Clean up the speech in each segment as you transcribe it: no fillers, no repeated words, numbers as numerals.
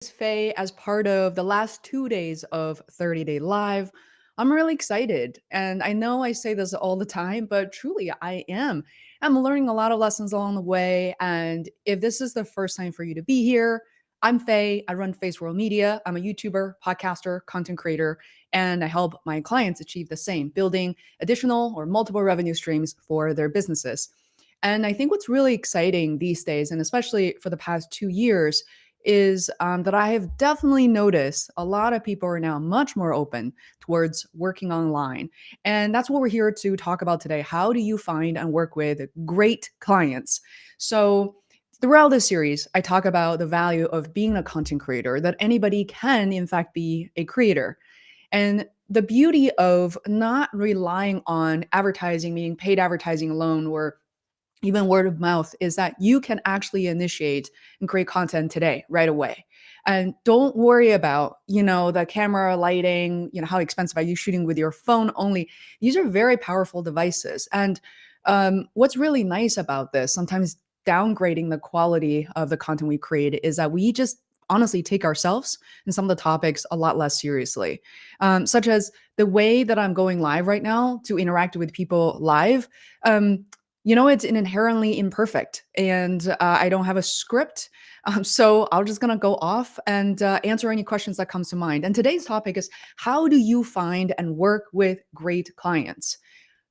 Faye as part of the last 2 days of 30 Day Live. I'm really excited. And I know I say this all the time, but truly I am. I'm learning a lot of lessons along the way. And if this is the first time for you to be here, I'm Faye. I run Face World Media. I'm a YouTuber, podcaster, content creator, and I help my clients achieve the same, building additional or multiple revenue streams for their businesses. And I think what's really exciting these days, and especially for the past 2 years, is that I have definitely noticed a lot of people are now much more open towards working online. And that's what we're here to talk about today. How do you find and work with great clients? So, throughout this series, I talk about the value of being a content creator, that anybody can, in fact, be a creator. And the beauty of not relying on advertising, meaning paid advertising alone, or even word of mouth, is that you can actually initiate and create content today right away. And don't worry about the camera lighting, how expensive are you shooting with your phone only. These are very powerful devices. And what's really nice about this, sometimes downgrading the quality of the content we create, is that we just honestly take ourselves and some of the topics a lot less seriously, such as the way that I'm going live right now to interact with people live. It's inherently imperfect, and I don't have a script. So I'm just gonna go off and answer any questions that comes to mind. And today's topic is, how do you find and work with great clients?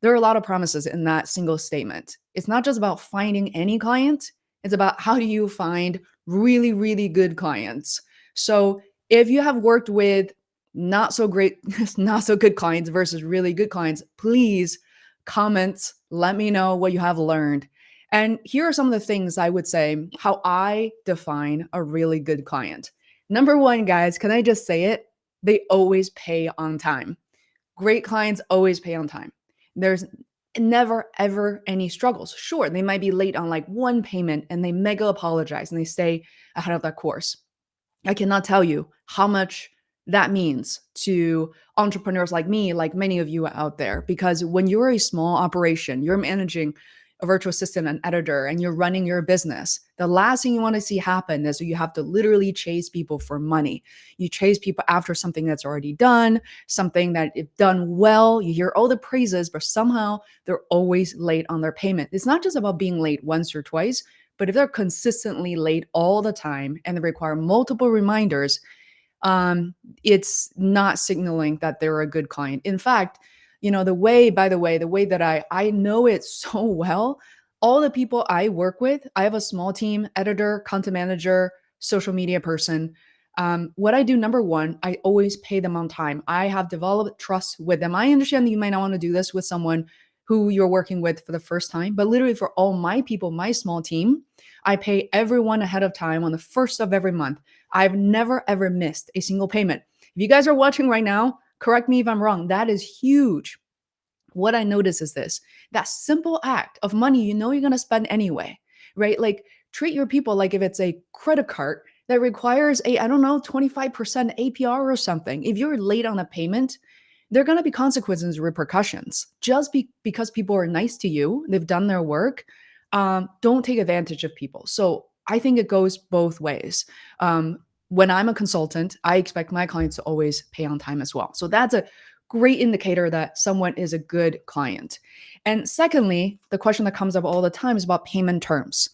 There are a lot of promises in that single statement. It's not just about finding any client, it's about how do you find really, really good clients. So if you have worked with not so great, not so good clients versus really good clients, please comment, let me know what you have learned. And here are some of the things I would say how I define a really good client. Number one, guys, can I just say it? They always pay on time. Great clients always pay on time. There's never ever any struggles. Sure, they might be late on like one payment and they mega apologize and they stay ahead of that course. I cannot tell you how much that means to entrepreneurs like me, like many of you out there, because when you're a small operation, you're managing a virtual assistant, an editor, and you're running your business, the last thing you want to see happen is you have to literally chase people for money. You chase people after something that's already done, something that if done well, you hear all the praises, but somehow they're always late on their payment. It's not just about being late once or twice, but if they're consistently late all the time and they require multiple reminders, it's not signaling that they're a good client. In fact, the way that I know it so well, all the people I work with, I have a small team, editor, content manager, social media person. What I do, number one, I always pay them on time. I have developed trust with them. I understand that you might not want to do this with someone who you're working with for the first time, but literally for all my people, my small team, I pay everyone ahead of time on the first of every month. I've never ever missed a single payment. If you guys are watching right now, correct me if I'm wrong. That is huge. What I notice is this: that simple act of money you're going to spend anyway, right? Like, treat your people like if it's a credit card that requires a, I don't know, 25% APR or something. If you're late on a payment, there are going to be consequences and repercussions. Just because people are nice to you, they've done their work. Don't take advantage of people. So I think it goes both ways. When I'm a consultant, I expect my clients to always pay on time as well. So that's a great indicator that someone is a good client. And secondly, the question that comes up all the time is about payment terms.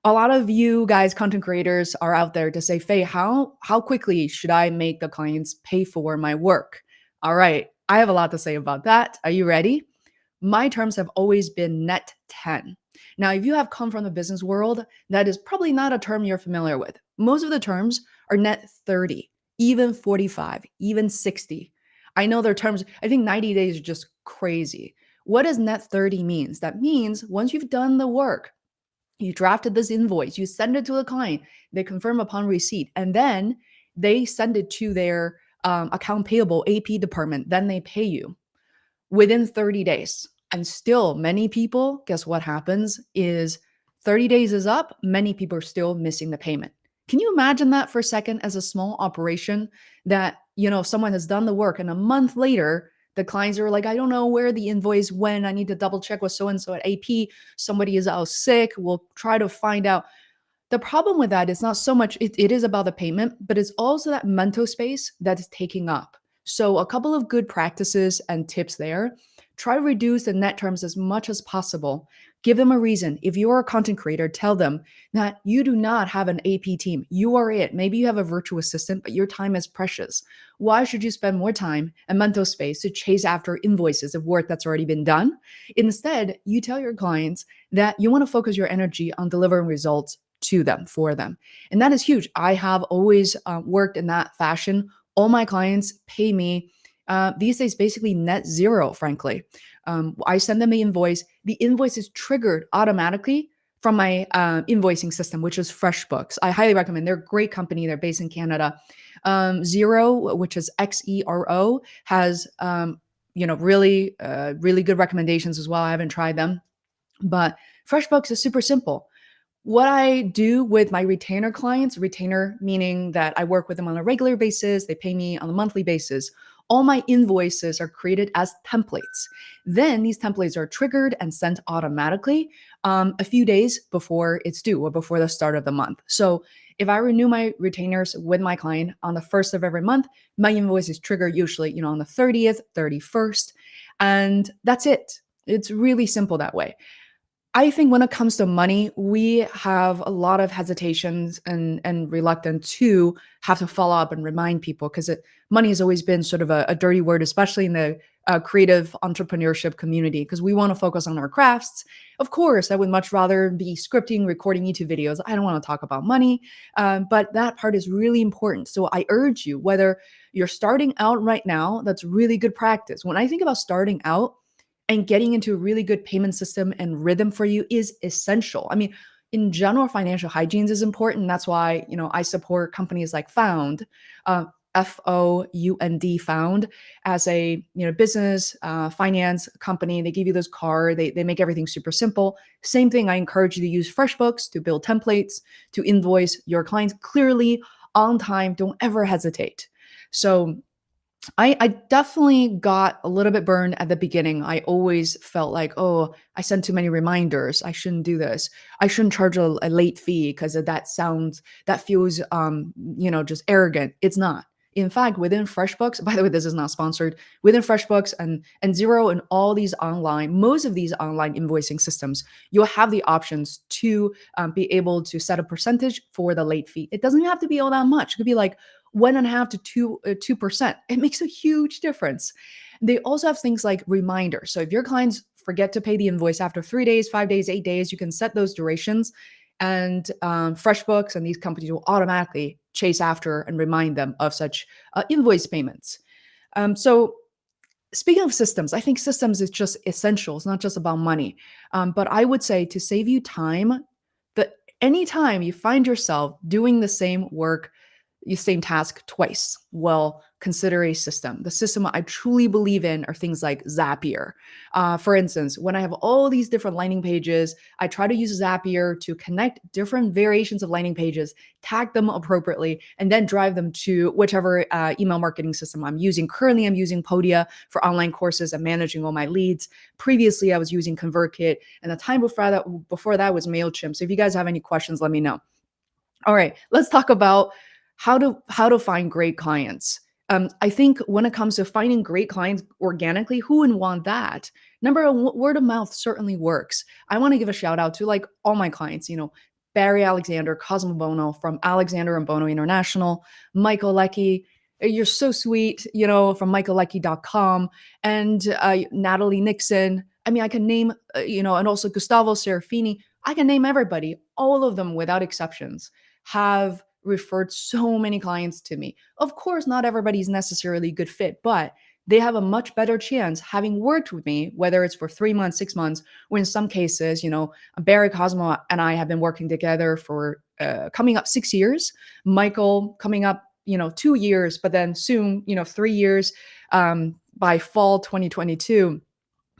A lot of you guys, content creators, are out there to say, Faye, how quickly should I make the clients pay for my work? All right, I have a lot to say about that. Are you ready? My terms have always been net 10. Now, if you have come from the business world, that is probably not a term you're familiar with. Most of the terms are net 30, even 45, even 60. I know their terms, I think 90 days is just crazy. What does net 30 means? That means once you've done the work, you drafted this invoice, you send it to the client, they confirm upon receipt, and then they send it to their account payable AP department, then they pay you within 30 days. And still, many people, guess what happens is 30 days is up, many people are still missing the payment. Can you imagine that for a second as a small operation that, someone has done the work and a month later, the clients are like, I don't know where the invoice went. I need to double check with so-and-so at AP. Somebody is out sick. We'll try to find out. The problem with that is not so much it is about the payment, but it's also that mental space that is taking up. So a couple of good practices and tips there. Try to reduce the net terms as much as possible. Give them a reason. If you're a content creator, tell them that you do not have an AP team. You are it. Maybe you have a virtual assistant, but your time is precious. Why should you spend more time and mental space to chase after invoices of work that's already been done? Instead, you tell your clients that you want to focus your energy on delivering results to them for them. And that is huge. I have always worked in that fashion. All my clients pay me these days basically net zero, frankly. I send them the invoice. The invoice is triggered automatically from my invoicing system, which is Freshbooks. I highly recommend. They're a great company. They're based in Canada. Zero, which is Xero, has really good recommendations as well. I haven't tried them, but FreshBooks is super simple. What I do with my retainer clients, retainer meaning that I work with them on a regular basis, they pay me on a monthly basis. All my invoices are created as templates. Then these templates are triggered and sent automatically a few days before it's due or before the start of the month. So if I renew my retainers with my client on the first of every month, my invoice is triggered usually, on the 30th, 31st, and that's it. It's really simple that way. I think when it comes to money, we have a lot of hesitations and reluctance to have to follow up and remind people because money has always been sort of a dirty word, especially in the creative entrepreneurship community, because we want to focus on our crafts. Of course, I would much rather be scripting, recording YouTube videos. I don't want to talk about money, but that part is really important. So I urge you, whether you're starting out right now, that's really good practice. When I think about starting out, and getting into a really good payment system and rhythm for you is essential. I mean, in general, financial hygiene is important. That's why, I support companies like Found, Found, Found, as a, business finance company. They give you this card. They make everything super simple. Same thing. I encourage you to use FreshBooks to build templates, to invoice your clients clearly on time. Don't ever hesitate. So I definitely got a little bit burned at the beginning. I always felt like, oh, I sent too many reminders. I shouldn't do this. I shouldn't charge a late fee because that feels, just arrogant. It's not. In fact, within FreshBooks, by the way, this is not sponsored. Within FreshBooks and Zero and all these most of these online invoicing systems, you'll have the options to be able to set a percentage for the late fee. It doesn't even have to be all that much. It could be like 1.5 to 2%. It makes a huge difference. They also have things like reminders. So if your clients forget to pay the invoice after 3 days, 5 days, 8 days, you can set those durations, and FreshBooks and these companies will automatically chase after and remind them of such invoice payments. So speaking of systems, I think systems is just essential. It's not just about money. But I would say to save you time, that anytime you find yourself doing the same work, the same task twice, well, consider a system. The system I truly believe in are things like Zapier. For instance, when I have all these different landing pages, I try to use Zapier to connect different variations of landing pages, tag them appropriately, and then drive them to whichever email marketing system I'm using. Currently, I'm using Podia for online courses and managing all my leads. Previously, I was using ConvertKit, and the time before that was MailChimp. So if you guys have any questions, let me know. All right, let's talk about how to find great clients. I think when it comes to finding great clients organically, who wouldn't want that? Number one, word of mouth certainly works. I want to give a shout out to like all my clients, Barry Alexander, Cosmo Bono from Alexander and Bono International, Michael Leckie. You're so sweet, from michaelleckie.com, and Natalie Nixon. I mean, I can name, and also Gustavo Serafini. I can name everybody. All of them, without exceptions, have referred so many clients to me. Of course, not everybody's necessarily a good fit, but they have a much better chance having worked with me, whether it's for 3 months, 6 months, or in some cases, Barry Cosmo and I have been working together for coming up 6 years. Michael coming up, 2 years, but then soon, 3 years by fall 2022.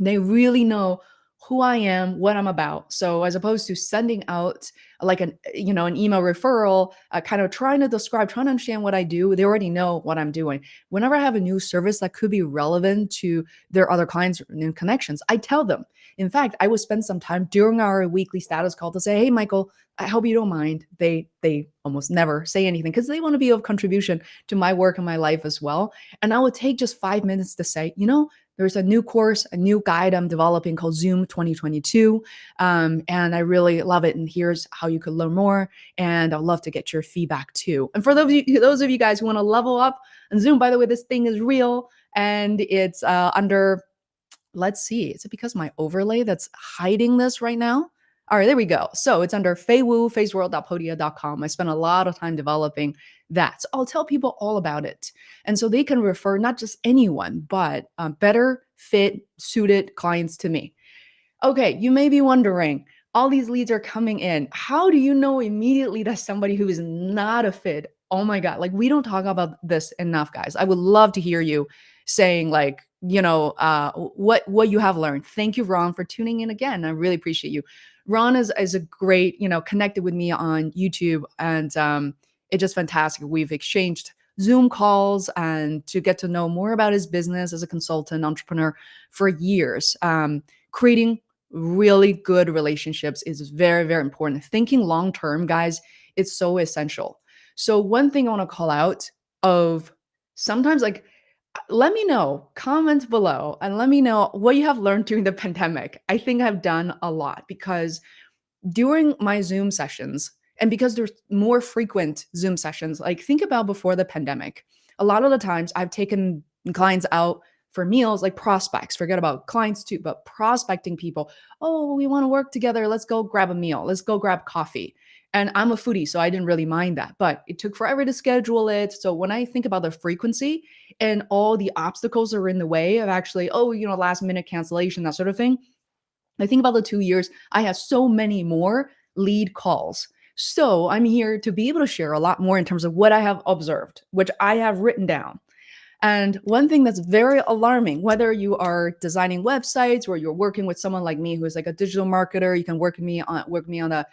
They really know who I am, what I'm about. So as opposed to sending out like an email referral, kind of trying to describe, trying to understand what I do, they already know what I'm doing. Whenever I have a new service that could be relevant to their other clients and connections, I tell them. In fact, I would spend some time during our weekly status call to say, "Hey, Michael, I hope you don't mind." They almost never say anything because they want to be of contribution to my work and my life as well. And I would take just 5 minutes to say, there's a new course, a new guide I'm developing called Zoom 2022. And I really love it. And here's how you could learn more. And I'd love to get your feedback too. And for those of you guys who want to level up on Zoom, by the way, this thing is real and it's under, let's see, is it because my overlay that's hiding this right now? All right, there we go. So it's under feiwu, feisworld.podia.com. I spent a lot of time developing that. So I'll tell people all about it. And so they can refer not just anyone, but better fit, suited clients to me. Okay, you may be wondering, all these leads are coming in. How do you know immediately that somebody who is not a fit? Oh my God, like we don't talk about this enough, guys. I would love to hear you saying like, what you have learned. Thank you, Ron, for tuning in again. I really appreciate you. Ron is a great, connected with me on YouTube, and it's just fantastic. We've exchanged Zoom calls and to get to know more about his business as a consultant entrepreneur for years. Creating really good relationships is very, very important. Thinking long term, guys, it's so essential. So one thing I want to call out of sometimes like let me know, comment below and let me know what you have learned during the pandemic. I think I've done a lot because during my Zoom sessions, and because there's more frequent Zoom sessions, like think about before the pandemic, a lot of the times I've taken clients out for meals, like prospects, forget about clients too, but prospecting people. Oh, we want to work together. Let's go grab a meal. Let's go grab coffee. And I'm a foodie, so I didn't really mind that, but it took forever to schedule it. So when I think about the frequency and all the obstacles that are in the way of actually, last minute cancellation, that sort of thing, I think about the 2 years, I have so many more lead calls. So I'm here to be able to share a lot more in terms of what I have observed, which I have written down. And one thing that's very alarming, whether you are designing websites or you're working with someone like me who is like a digital marketer, you can work with me on a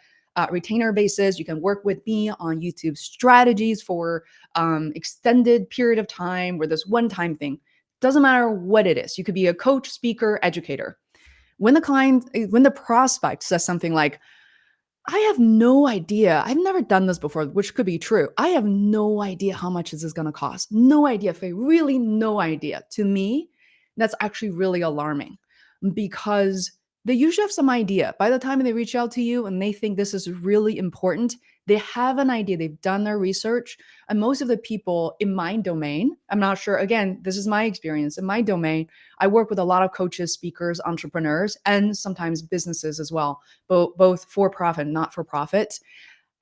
retainer basis. You can work with me on YouTube strategies for extended period of time or this one-time thing. Doesn't matter what it is. You could be a coach, speaker, educator. When the prospect says something like, I have no idea. I've never done this before, which could be true. I have no idea how much this is going to cost. No idea, Faye, really no idea. To me, that's actually really alarming because they usually have some idea. By the time they reach out to you and they think this is really important, they have an idea. They've done their research. And most of the people in my domain, I'm not sure, again, this is my experience. In my domain, I work with a lot of coaches, speakers, entrepreneurs, and sometimes businesses as well, both for profit and not for profit.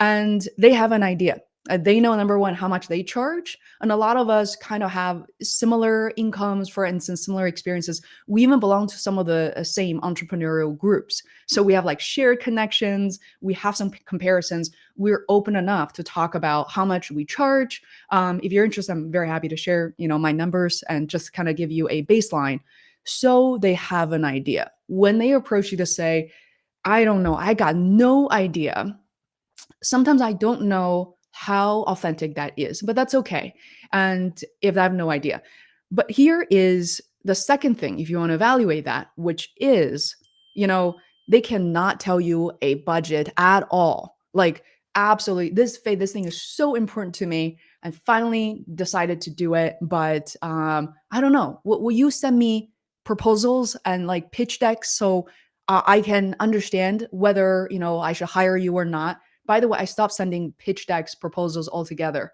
And they have an idea. They know, number one, how much they charge. And a lot of us kind of have similar incomes, for instance, similar experiences. We even belong to some of the same entrepreneurial groups. So we have like shared connections. We have some comparisons. We're open enough to talk about how much we charge. If you're interested, I'm very happy to share, my numbers and just kind of give you a baseline. So they have an idea. When they approach you to say, I don't know, I got no idea. Sometimes I don't know how authentic that is, but that's okay. And if I have no idea. But here is the second thing, if you want to evaluate that, which is, they cannot tell you a budget at all. Like, absolutely, this thing is so important to me. I finally decided to do it, but I don't know. Will you send me proposals and like pitch decks so I can understand whether, I should hire you or not? By the way, I stopped sending pitch decks proposals altogether.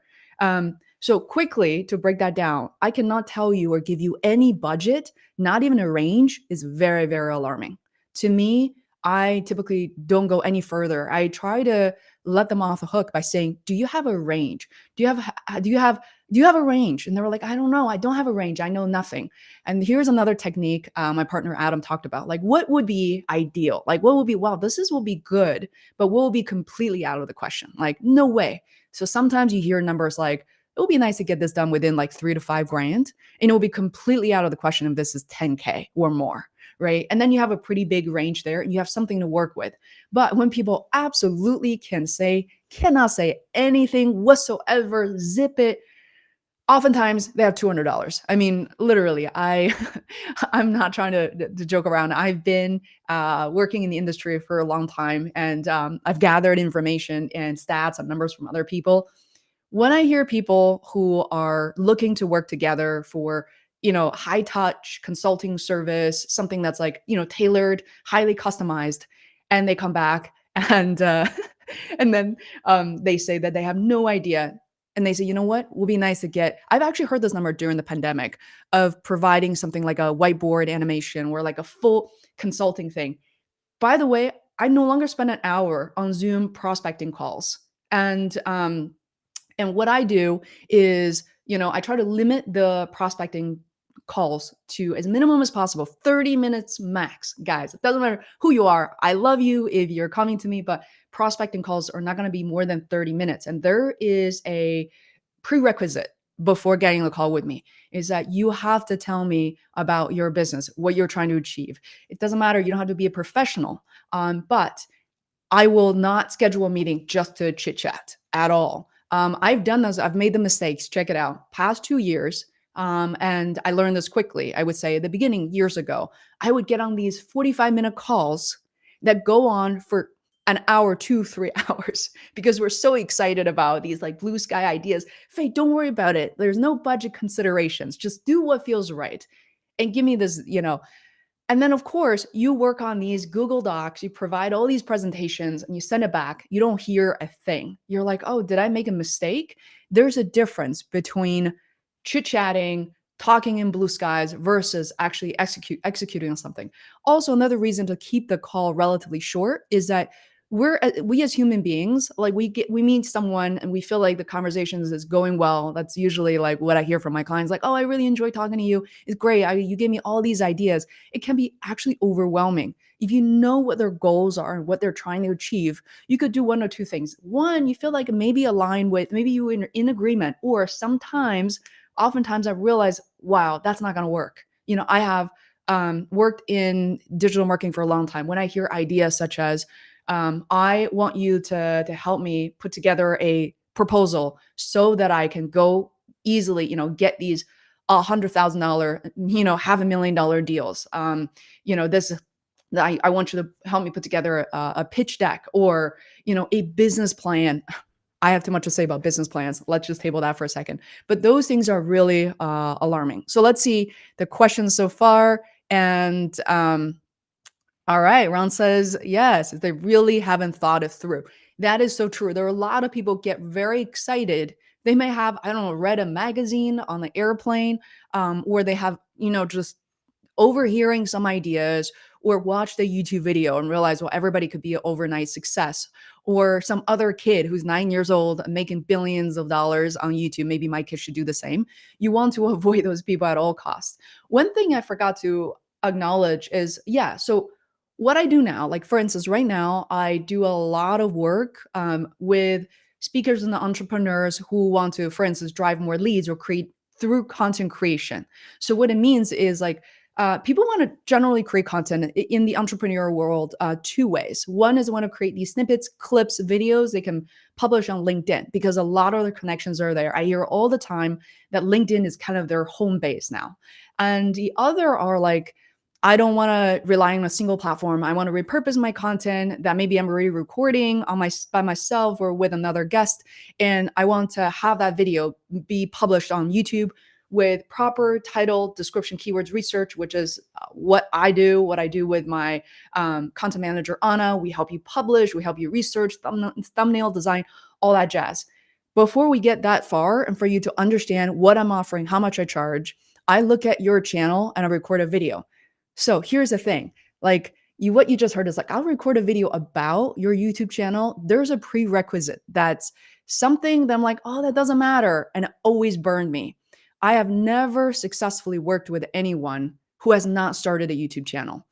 So quickly to break that down, I cannot tell you or give you any budget, not even a range, is very, very alarming. To me, I typically don't go any further. I try to let them off the hook by saying, "Do you have a range? Do you have a range?" And they were like, "I don't know. I don't have a range. I know nothing." And here's another technique my partner Adam talked about. Like, what would be ideal? Like, what would be, wow, will be good, but what will be completely out of the question? Like, no way. So sometimes you hear numbers like, it would be nice to get this done within like 3 to 5 grand. And it will be completely out of the question if this is 10K or more, right? And then you have a pretty big range there and you have something to work with. But when people absolutely cannot say anything whatsoever, zip it, oftentimes they have $200. I mean, literally, I'm not trying to joke around. I've been working in the industry for a long time, and I've gathered information and stats and numbers from other people. When I hear people who are looking to work together for, high touch consulting service, something that's like, tailored, highly customized, and they come back and and then they say that they have no idea. And they say, you know what, would be nice to get. I've actually heard this number during the pandemic of providing something like a whiteboard animation or like a full consulting thing. By the way, I no longer spend an hour on Zoom prospecting calls. And what I do is, I try to limit the prospecting calls to as minimum as possible, 30 minutes max. Guys, it doesn't matter who you are. I love you if you're coming to me, but prospecting calls are not going to be more than 30 minutes. And there is a prerequisite before getting the call with me is that you have to tell me about your business, what you're trying to achieve. It doesn't matter. You don't have to be a professional, but I will not schedule a meeting just to chit chat at all. I've done those. I've made the mistakes. Check it out. Past 2 years. And I learned this quickly. I would say at the beginning, years ago, I would get on these 45-minute calls that go on for an hour, 2, 3 hours, because we're so excited about these like blue sky ideas. Faye, don't worry about it. There's no budget considerations. Just do what feels right. And give me this, and then, of course, you work on these Google Docs, you provide all these presentations and you send it back. You don't hear a thing. You're like, oh, did I make a mistake? There's a difference between chit chatting, talking in blue skies versus actually executing on something. Also, another reason to keep the call relatively short is that we as human beings, like we meet someone and we feel like the conversation is going well. That's usually like what I hear from my clients, like, oh, I really enjoy talking to you. It's great. You gave me all these ideas. It can be actually overwhelming. If you know what their goals are and what they're trying to achieve, you could do one or two things. One, you feel like maybe aligned with, maybe you in agreement, or oftentimes I realize, wow, that's not going to work. I have worked in digital marketing for a long time. When I hear ideas such as, I want you to help me put together a proposal so that I can go easily, get these $100,000, $500,000 deals. This I want you to help me put together a pitch deck or a business plan. I have too much to say about business plans. Let's just table that for a second. But those things are really alarming. So let's see the questions so far. And all right, Ron says, yes, they really haven't thought it through. That is so true. There are a lot of people get very excited. They may have, I don't know, read a magazine on the airplane, or they have, just overhearing some ideas or watched a YouTube video and realized, well, everybody could be an overnight success. Or some other kid who's 9 years old making billions of dollars on YouTube. Maybe my kid should do the same. You want to avoid those people at all costs. One thing I forgot to acknowledge is, yeah, so what I do now, like for instance, right now, I do a lot of work with speakers and entrepreneurs who want to, for instance, drive more leads or create through content creation. So what it means is like, people want to generally create content in the entrepreneur world two ways. One is they want to create these snippets, clips, videos they can publish on LinkedIn because a lot of the connections are there. I hear all the time that LinkedIn is kind of their home base now. And the other are like, I don't want to rely on a single platform. I want to repurpose my content that maybe I'm already recording by myself or with another guest. And I want to have that video be published on YouTube with proper title, description, keywords, research, which is what I do with my content manager, Anna. We help you publish, we help you research, thumbnail design, all that jazz. Before we get that far, and for you to understand what I'm offering, how much I charge, I look at your channel and I record a video. So here's the thing, like what you just heard is like, I'll record a video about your YouTube channel. There's a prerequisite that's something that I'm like, oh, that doesn't matter. And it always burned me. I have never successfully worked with anyone who has not started a YouTube channel,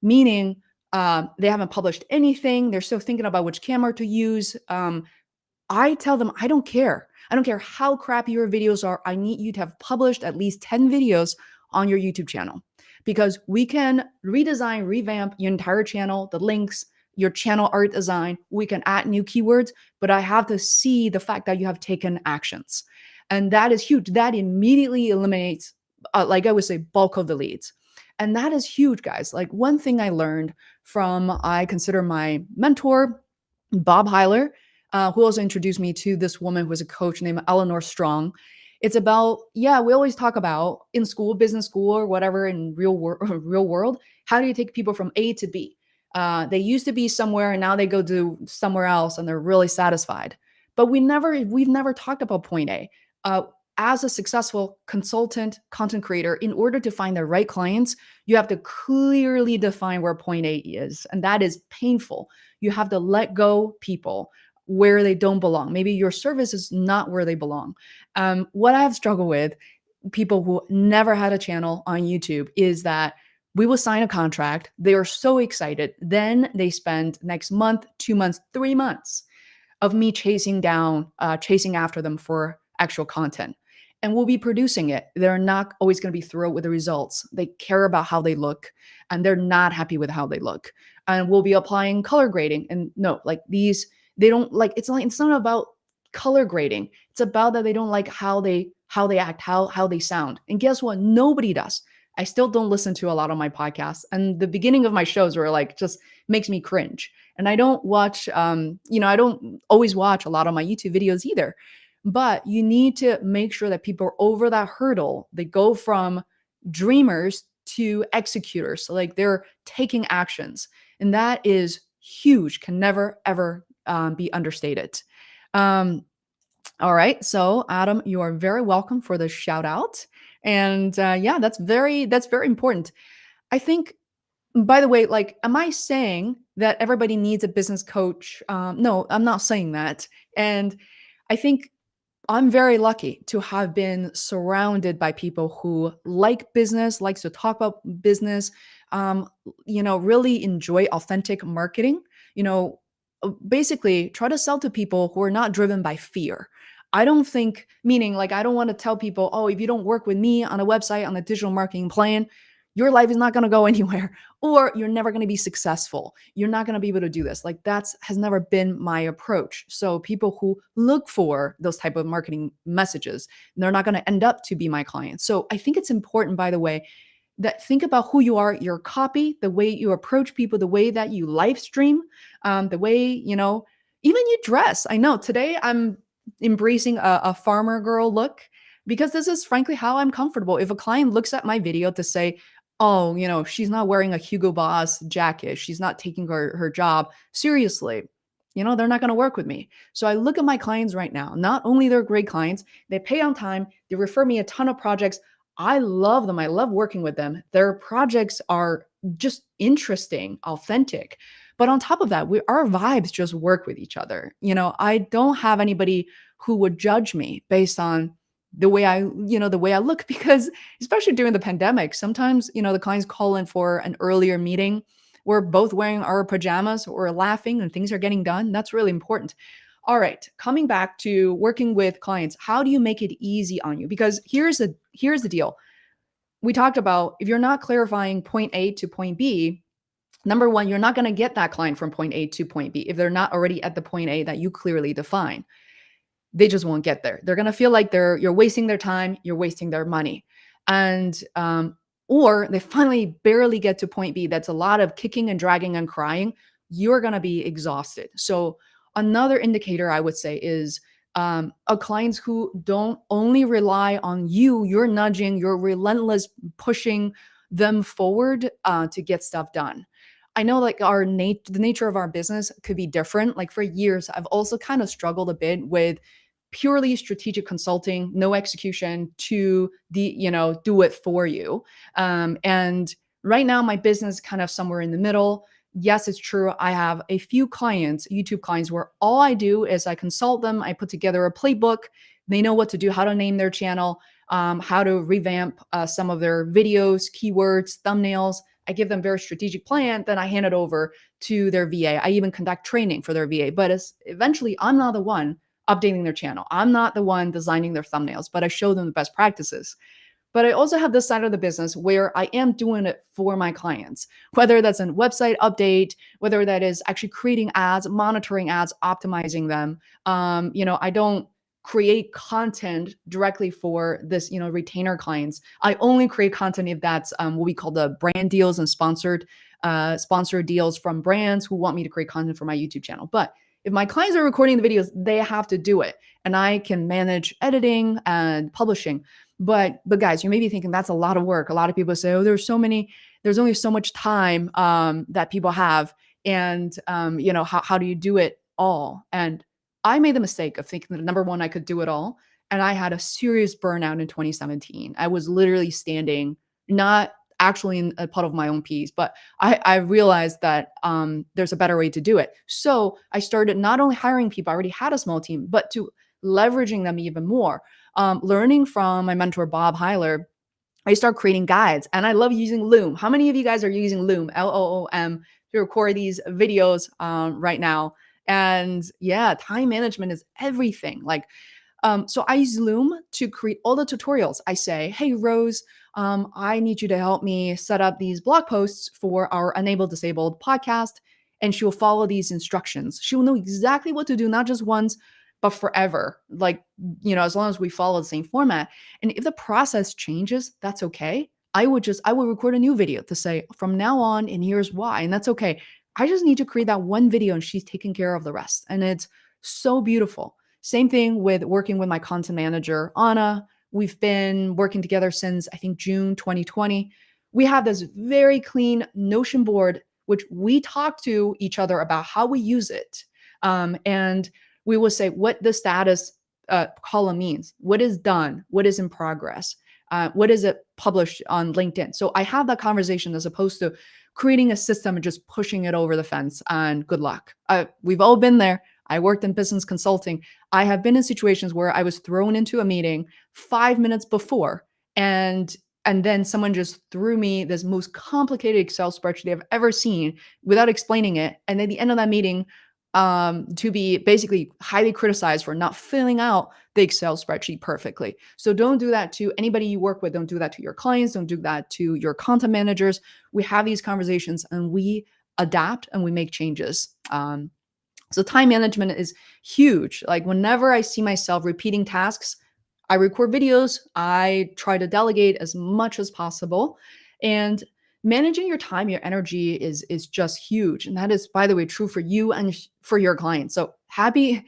meaning they haven't published anything. They're still thinking about which camera to use. I tell them, I don't care. I don't care how crappy your videos are. I need you to have published at least 10 videos on your YouTube channel. because we can redesign, revamp your entire channel, the links, your channel art design. We can add new keywords, but I have to see the fact that you have taken actions. And that is huge. That immediately eliminates, like I would say, bulk of the leads. And that is huge, guys. Like one thing I learned from, I consider my mentor, Bob Heiler, who also introduced me to this woman who was a coach named Eleanor Strong. It's about, yeah, we always talk about in school, business school or whatever, in real world, how do you take people from A to B? They used to be somewhere and now they go to somewhere else and they're really satisfied. But we've never talked about point A. Uh, as a successful consultant, content creator, in order to find the right clients, you have to clearly define where point A is. And that is painful. You have to let go people where they don't belong. Maybe your service is not where they belong. What I have struggled with, people who never had a channel on YouTube, is that we will sign a contract. They are so excited. Then they spend next month, 2 months, 3 months of me chasing after them for actual content. And we'll be producing it. They're not always going to be thrilled with the results. They care about how they look and they're not happy with how they look. And we'll be applying color grading. And no, like these, they don't like, it's not about color grading. It's about that they don't like how they act, how they sound. And guess what? Nobody does. I still don't listen to a lot of my podcasts. And the beginning of my shows were like just makes me cringe. And I don't watch, I don't always watch a lot of my YouTube videos either. But you need to make sure that people are over that hurdle. They go from dreamers to executors. So like they're taking actions. And that is huge, can never, ever be understated. Um, all right. So Adam, you are very welcome for the shout out. And yeah, that's very important. I think, by the way, like, am I saying that everybody needs a business coach? No, I'm not saying that. And I think I'm very lucky to have been surrounded by people who like business, likes to talk about business, really enjoy authentic marketing. Basically try to sell to people who are not driven by fear. I don't think, meaning like, I don't want to tell people, oh, if you don't work with me on a website, on a digital marketing plan, your life is not going to go anywhere, or you're never going to be successful. You're not going to be able to do this. Like that's has never been my approach. So people who look for those type of marketing messages, they're not going to end up to be my clients. So I think it's important, by the way, that think about who you are, your copy, the way you approach people, the way that you live stream, the way, even you dress. I know today I'm embracing a farmer girl look because this is frankly how I'm comfortable. If a client looks at my video to say, oh, she's not wearing a Hugo Boss jacket, she's not taking her job seriously, they're not going to work with me. So I look at my clients right now. Not only they're great clients, they pay on time, they refer me a ton of projects. I love them. I love working with them. Their projects are just interesting, authentic. But on top of that, our vibes just work with each other. I don't have anybody who would judge me based on the way I look, because especially during the pandemic, sometimes, the clients call in for an earlier meeting. We're both wearing our pajamas, or laughing, and things are getting done. That's really important. All right, coming back to working with clients, how do you make it easy on you? Because here's the deal. We talked about, if you're not clarifying point A to point B, number one, you're not going to get that client from point A to point B if they're not already at the point A that you clearly define. They just won't get there. They're going to feel like you're wasting their time, you're wasting their money. And or they finally barely get to point B. That's a lot of kicking and dragging and crying. You're going to be exhausted. So another indicator I would say is clients who don't only rely on you, you're nudging, you're relentless pushing them forward to get stuff done. I know like the nature of our business could be different. Like for years, I've also kind of struggled a bit with purely strategic consulting, no execution, to do it for you. And right now my business is kind of somewhere in the middle. Yes, it's true. I have a few clients, YouTube clients, where all I do is I consult them. I put together a playbook. They know what to do, how to name their channel, how to revamp some of their videos, keywords, thumbnails. I give them a very strategic plan. Then I hand it over to their VA. I even conduct training for their VA. But eventually, I'm not the one updating their channel. I'm not the one designing their thumbnails, but I show them the best practices. But I also have this side of the business where I am doing it for my clients, whether that's a website update, whether that is actually creating ads, monitoring ads, optimizing them. I don't create content directly for this, retainer clients. I only create content if that's what we call the brand deals and sponsored deals from brands who want me to create content for my YouTube channel. But if my clients are recording the videos, they have to do it, and I can manage editing and publishing. But guys, you may be thinking that's a lot of work. A lot of people say, oh, there's only so much time that people have, and how do you do it all? And I made the mistake of thinking that number one, I could do it all, and I had a serious burnout in 2017. I was literally standing, not actually in a puddle of my own peas, but I realized that there's a better way to do it. So I started not only hiring people, I already had a small team, but to leveraging them even more. Learning from my mentor, Bob Heiler, I start creating guides, and I love using Loom. How many of you guys are using Loom, Loom, to record these videos right now? And yeah, time management is everything. So I use Loom to create all the tutorials. I say, hey, Rose, I need you to help me set up these blog posts for our Enable Disabled podcast. And she will follow these instructions. She will know exactly what to do, not just once, but forever. As long as we follow the same format. And if the process changes, that's okay. I will record a new video to say from now on, and here's why. And that's okay. I just need to create that one video and she's taking care of the rest. And it's so beautiful. Same thing with working with my content manager, Anna. We've been working together since I think June 2020. We have this very clean Notion board, which we talk to each other about how we use it. And we will say what the status column means, what is done, what is in progress, what is it published on LinkedIn. So I have that conversation as opposed to creating a system and just pushing it over the fence and good luck. We've all been there. I worked in business consulting. I have been in situations where I was thrown into a meeting 5 minutes before, and then someone just threw me this most complicated Excel spreadsheet I've ever seen without explaining it. And at the end of that meeting, to be basically highly criticized for not filling out the Excel spreadsheet perfectly. So don't do that to anybody you work with. Don't do that to your clients. Don't do that to your content managers. We have these conversations and we adapt and we make changes. So time management is huge. Like whenever I see myself repeating tasks, I record videos, I try to delegate as much as possible. And managing your time, your energy is just huge. And that is, by the way, true for you and for your clients. So happy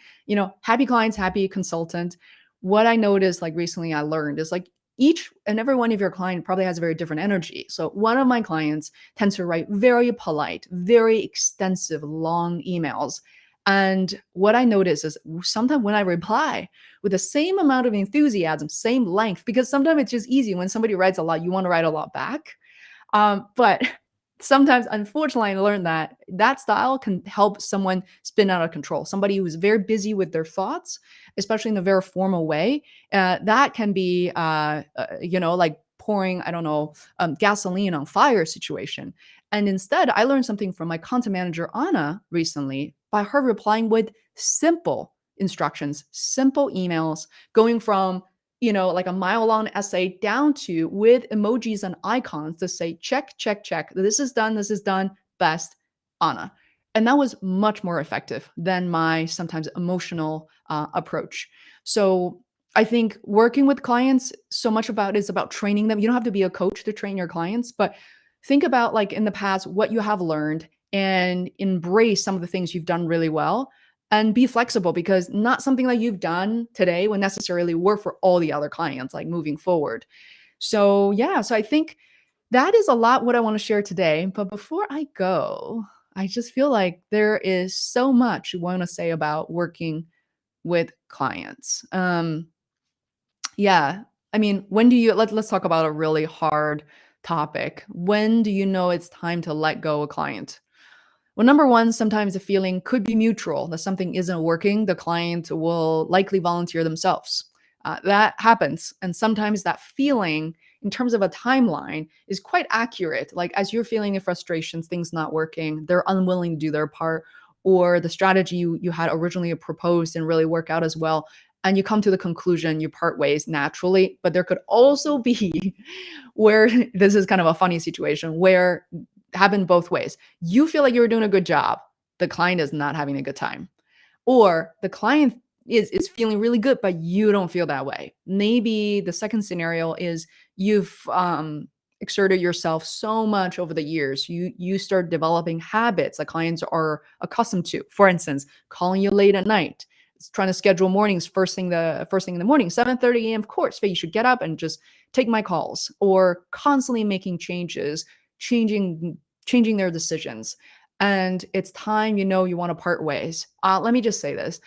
clients, happy consultant. What I noticed like recently I learned is like each and every one of your client probably has a very different energy. So one of my clients tends to write very polite, very extensive, long emails. And what I notice is sometimes when I reply with the same amount of enthusiasm, same length, because sometimes it's just easy when somebody writes a lot, you want to write a lot back. But sometimes, unfortunately, I learned that that style can help someone spin out of control. Somebody who's very busy with their thoughts, especially in a very formal way, that can be, like pouring, I don't know, gasoline on fire situation. And instead, I learned something from my content manager, Anna, recently by her replying with simple instructions, simple emails, going from like a mile long essay down to with emojis and icons to say, check, check, check. This is done, best, Anna. And that was much more effective than my sometimes emotional approach. So I think working with clients, so much about is about training them. You don't have to be a coach to train your clients, but think about like in the past, what you have learned and embrace some of the things you've done really well and be flexible because not something that you've done today would necessarily work for all the other clients like moving forward. So yeah, so I think that is a lot what I want to share today. But before I go, I just feel like there is so much you want to say about working with clients. Yeah, I mean, when do you let's talk about a really hard topic. When do you know it's time to let go a client? Well, number one, sometimes the feeling could be mutual that something isn't working. The client will likely volunteer themselves. That happens. And sometimes that feeling, in terms of a timeline, is quite accurate. Like as you're feeling a frustration, things not working, they're unwilling to do their part, or the strategy you had originally proposed didn't really work out as well. and you come to the conclusion you part ways naturally. But there could also be where this is kind of a funny situation where happen both ways. You feel like you're doing a good job. The client is not having a good time. Or the client is feeling really good, but you don't feel that way. Maybe the second scenario is you've exerted yourself so much over the years. You start developing habits that clients are accustomed to. For instance, calling you late at night, trying to schedule mornings first thing in the morning, 7:30 a.m. Of course, Faye, you should get up and just take my calls, or constantly making changes, changing changing their decisions. And it's time you want to part ways. Let me just say this,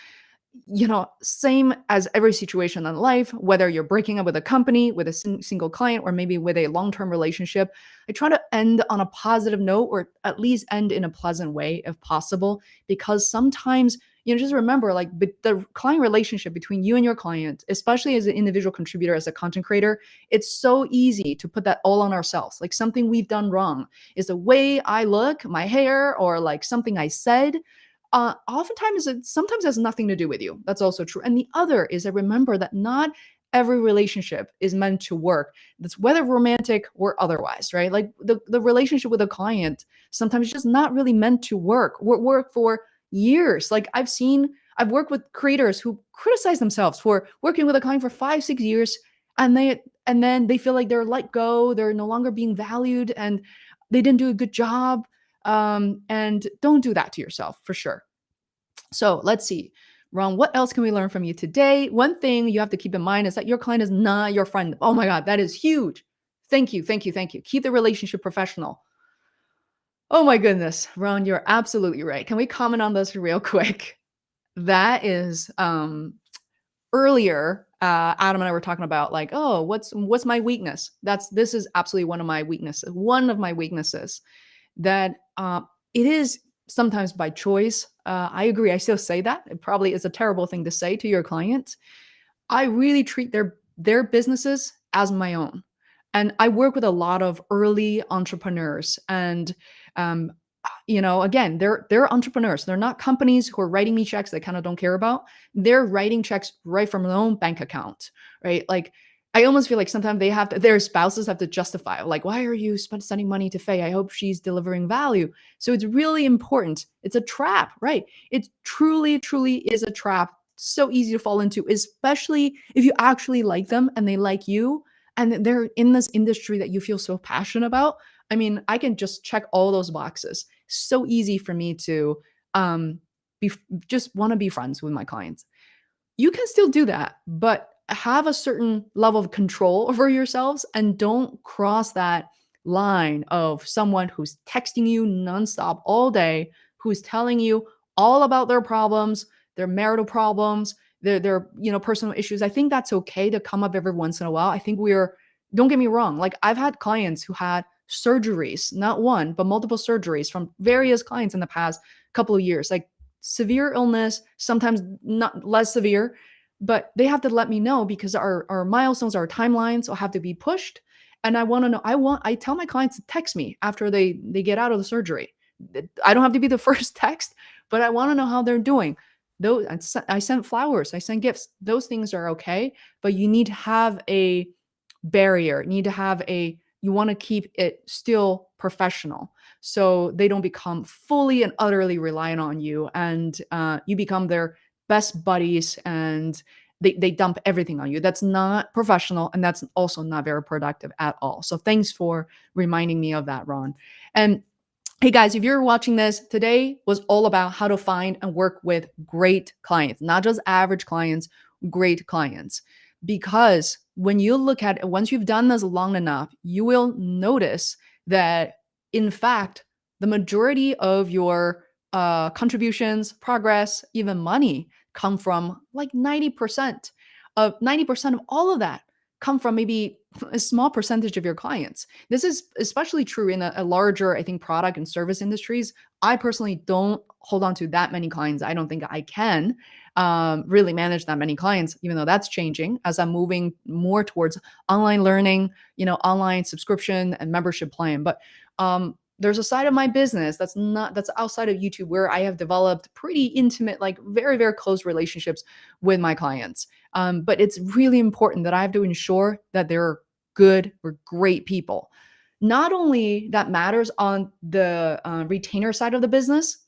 same as every situation in life, whether you're breaking up with a company, with a single client, or maybe with a long-term relationship, I try to end on a positive note, or at least end in a pleasant way if possible, because sometimes, just remember, like, the client relationship between you and your client, especially as an individual contributor, as a content creator, it's so easy to put that all on ourselves. Like, something we've done wrong is the way I look, my hair, or like something I said, oftentimes it sometimes has nothing to do with you. That's also true. And the other is that remember that not every relationship is meant to work. That's whether romantic or otherwise, right? Like the relationship with a client sometimes just not really meant to work for years. Like I've worked with creators who criticize themselves for working with a client for 5, 6 years, and then they feel like they're let go, they're no longer being valued, and they didn't do a good job. And don't do that to yourself, for sure. So let's see. Ron, what else can we learn from you today? One thing you have to keep in mind is that your client is not your friend. Oh my God, that is huge. Thank you, thank you, thank you. Keep the relationship professional. Oh my goodness, Ron, you're absolutely right. Can we comment on this real quick? That is earlier, Adam and I were talking about, like, oh, what's my weakness? This is absolutely one of my weaknesses. One of my weaknesses that it is sometimes by choice. I agree. I still say that. It probably is a terrible thing to say to your client. I really treat their businesses as my own. And I work with a lot of early entrepreneurs, and um, again, they're entrepreneurs. They're not companies who are writing me checks they kind of don't care about. They're writing checks right from their own bank account, right? Like, I almost feel like sometimes their spouses have to justify, like, why are you sending money to Faye? I hope she's delivering value. So it's really important. It's a trap, right? It truly, truly is a trap. So easy to fall into, especially if you actually like them and they like you, and they're in this industry that you feel so passionate about. I mean, I can just check all those boxes. So easy for me to um, be just want to be friends with my clients. You can still do that, but have a certain level of control over yourselves, and don't cross that line of someone who's texting you nonstop all day, who's telling you all about their problems, their marital problems, their personal issues. I think that's okay to come up every once in a while. I think don't get me wrong, like, I've had clients who had surgeries, not one, but multiple surgeries from various clients in the past couple of years, like severe illness, sometimes not less severe, but they have to let me know because our milestones, our timelines will have to be pushed. And I want to know, I tell my clients to text me after they get out of the surgery. I don't have to be the first text, but I want to know how they're doing. Those I sent flowers, I sent gifts. Those things are okay, but you need to have a barrier. You need to have you want to keep it still professional, so they don't become fully and utterly reliant on you, and you become their best buddies, and they dump everything on you. That's not professional, and that's also not very productive at all. So thanks for reminding me of that, Ron. And hey guys, if you're watching this, today was all about how to find and work with great clients, not just average clients, great clients. Because when you look at it, once you've done this long enough, you will notice that, in fact, the majority of your contributions, progress, even money come from like 90% of all of that come from maybe a small percentage of your clients. This is especially true in a larger, I think, product and service industries. I personally don't hold on to that many clients. I don't think I can really manage that many clients, even though that's changing as I'm moving more towards online learning, online subscription and membership plan. But there's a side of my business that's outside of YouTube where I have developed pretty intimate, like very, very close relationships with my clients. But it's really important that I have to ensure that they're good or great people. Not only that matters on the retainer side of the business,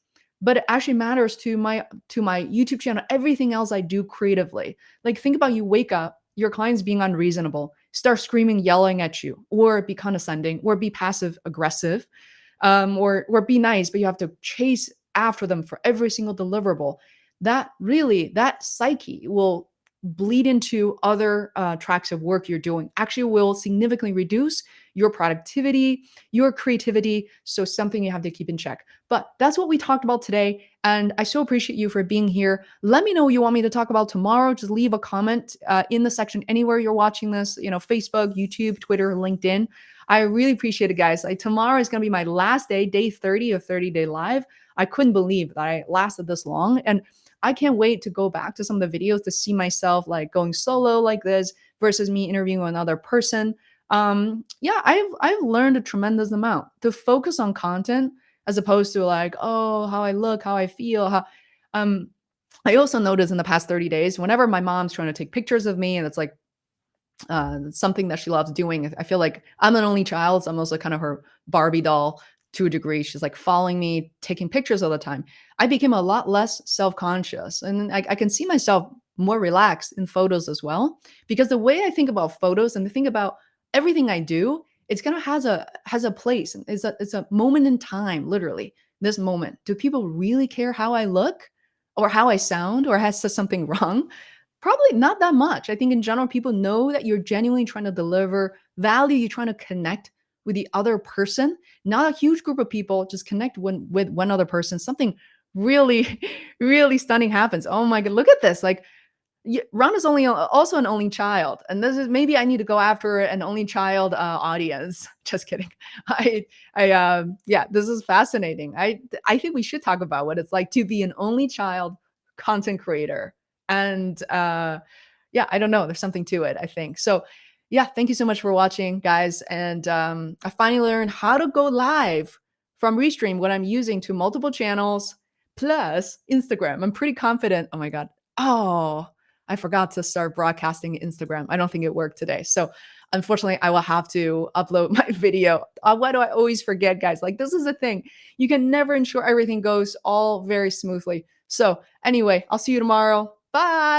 but it actually matters to my YouTube channel, everything else I do creatively. Like think about you wake up, your clients being unreasonable, start screaming, yelling at you, or be condescending, or be passive aggressive, or be nice, but you have to chase after them for every single deliverable. That psyche will bleed into other tracks of work you're doing. Actually, will significantly reduce your productivity, your creativity. So something you have to keep in check. But that's what we talked about today. And I so appreciate you for being here. Let me know what you want me to talk about tomorrow. Just leave a comment in the section anywhere you're watching this, Facebook, YouTube, Twitter, LinkedIn. I really appreciate it, guys. Like tomorrow is going to be my last day, day 30 of 30-day live. I couldn't believe that I lasted this long. And I can't wait to go back to some of the videos to see myself like going solo like this versus me interviewing another person. Yeah, I've learned a tremendous amount to focus on content as opposed to like, oh, how I look, how I feel, how um I also noticed in the past 30 days, whenever my mom's trying to take pictures of me and it's like something that she loves doing. I feel like I'm an only child, so I'm also kind of her Barbie doll to a degree. She's like following me, taking pictures all the time. I became a lot less self-conscious, and I can see myself more relaxed in photos as well. Because the way I think about photos and think about everything I do, it's gonna has a place. It's a moment in time, literally. This moment. Do people really care how I look, or how I sound, or has said something wrong? Probably not that much. I think in general, people know that you're genuinely trying to deliver value, you're trying to connect with the other person, not a huge group of people, just connect with one other person. Something really, really stunning happens. Oh my God, look at this. Like, Ron is also an only child, and this is maybe I need to go after an only child audience. Just kidding. Yeah, this is fascinating. I think we should talk about what it's like to be an only child content creator, and yeah, I don't know. There's something to it, I think. So, yeah, thank you so much for watching, guys. And I finally learned how to go live from Restream, what I'm using to multiple channels plus Instagram. I'm pretty confident. Oh my God. Oh, I forgot to start broadcasting Instagram. I don't think it worked today. So, unfortunately, I will have to upload my video. Why do I always forget, guys? Like, this is the thing. You can never ensure everything goes all very smoothly. So, anyway, I'll see you tomorrow. Bye.